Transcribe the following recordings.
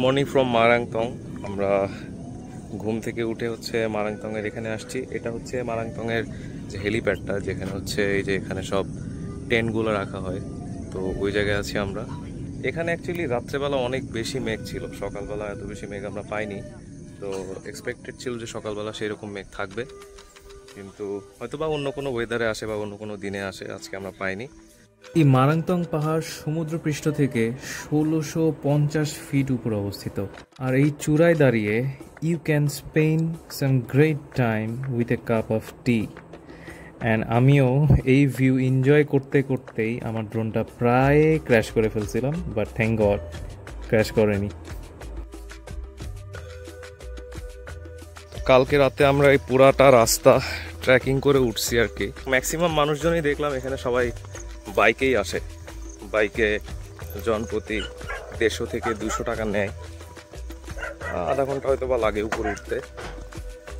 Morning from মারাংতং। আমরা ঘুম থেকে উঠে হচ্ছে মারাংতংয়ের এখানে আসছি। এটা হচ্ছে মারাংতংয়ের যে হেলিপ্যাডটা, যেখানে হচ্ছে এই যে এখানে সব টেন্টগুলো রাখা হয়, তো ওই জায়গায় আছি আমরা। এখানে অ্যাকচুয়ালি রাত্রেবেলা অনেক বেশি মেঘ ছিল, সকালবেলা এত বেশি মেঘ আমরা পাইনি। তো এক্সপেক্টেড ছিল যে সকালবেলা সেই রকম মেঘ থাকবে, কিন্তু হয়তো বা অন্য কোনো ওয়েদারে আসে বা অন্য কোনো দিনে আসে, আজকে আমরা পাইনি। এই মারাংতং পাহাড় সমুদ্রপৃষ্ঠ থেকে ১৬৫০ ফিট উপরে অবস্থিত। আর এই চূড়ায় দাঁড়িয়ে you can spend some great time with a cup of tea. And আমিও এই ভিউ এনজয় করতে করতেই আমার ড্রোনটা প্রায় ক্র্যাশ করে ফেলছিলাম, বাট থ্যাংক গড ক্র্যাশ করেনি। কালকে রাতে আমরা এই পুরাটা রাস্তা ট্রেকিং করে উঠছি আর কি। ম্যাক্সিমাম মানুষজনই দেখলাম এখানে সবাই বাইকেই আসে। বাইকে জনপ্রতি ১৫০ থেকে ২০০ টাকা নেয়, আধা ঘন্টা হয়তো বা লাগে উপরে উঠতে।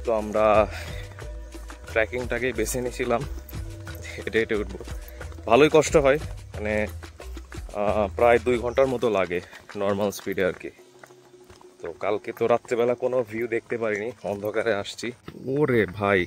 তো আমরা ট্রেকিংটাকেই বেছে নিয়েছিলাম, হেঁটে হেঁটে উঠবো। ভালোই কষ্ট হয়, মানে প্রায় ২ ঘন্টার মতো লাগে নর্মাল স্পিডে আর কি। তো কালকে তো রাত্রেবেলা কোনো ভিউ দেখতে পারিনি, অন্ধকারে আসছি। ওরে ভাই,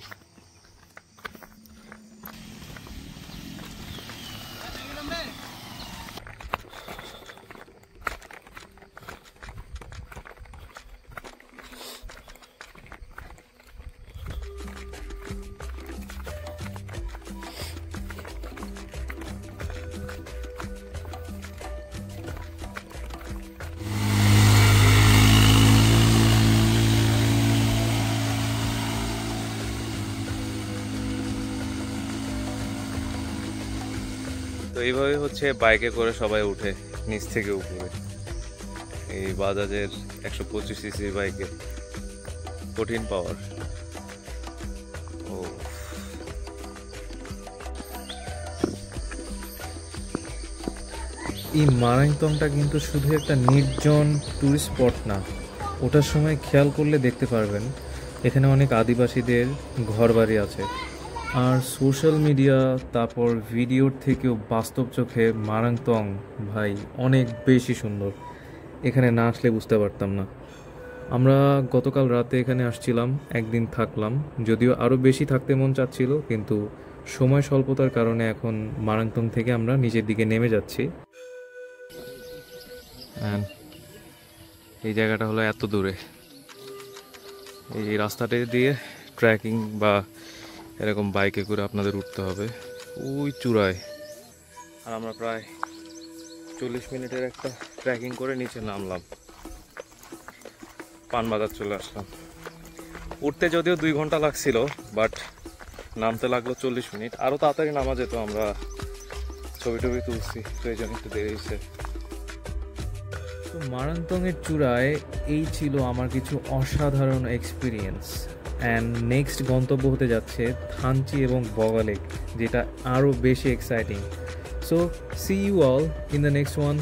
তো এইভাবে হচ্ছে বাইকে করে সবাই উঠে নিচ থেকে উপরে। এই বাজাজের ১২৫ সিসি বাইকে কঠিন পাওয়ার। ও এই মারাংতংটা কিন্তু শুধু একটা নির্জন ট্যুরিস্ট স্পট না, ওটার সময় খেয়াল করলে দেখতে পারবেন এখানে অনেক আদিবাসীদের ঘরবাড়ি আছে। আর সোশ্যাল মিডিয়া তারপর ভিডিওর থেকেও বাস্তব চোখে মারাংতং ভাই অনেক বেশি সুন্দর। এখানে না আসলে বুঝতে পারতাম না। আমরা গতকাল রাতে এখানে আসছিলাম, একদিন থাকলাম, যদিও আরও বেশি থাকতে মন চাচ্ছিল, কিন্তু সময় স্বল্পতার কারণে এখন মারাংতং থেকে আমরা নিচের দিকে নেমে যাচ্ছি। এই জায়গাটা হলো এত দূরে, এই রাস্তাটা দিয়ে ট্রেকিং বা এরকম বাইকে করে আপনাদের উঠতে হবে ওই চূড়ায়। আর আমরা প্রায় ৪০ মিনিটের একটা ট্রেকিং করে নিচে নামলাম, পানবাজার চলে আসলাম। উঠতে যদিও ২ ঘন্টা লাগছিল, বাট নামতে লাগলো ৪০ মিনিট। আরও তাড়াতাড়ি নামা যেত, আমরা ছবি টবি তুলছি, তো এই জন্য একটু দেরি হয়েছে। তো মারাংতংয়ের চূড়ায় এই ছিল আমার কিছু অসাধারণ এক্সপিরিয়েন্স। অ্যান্ড নেক্সট গন্তব্য হতে যাচ্ছে থানচি এবং বগালেক, যেটা আরও বেশি exciting. So see you all in the next one.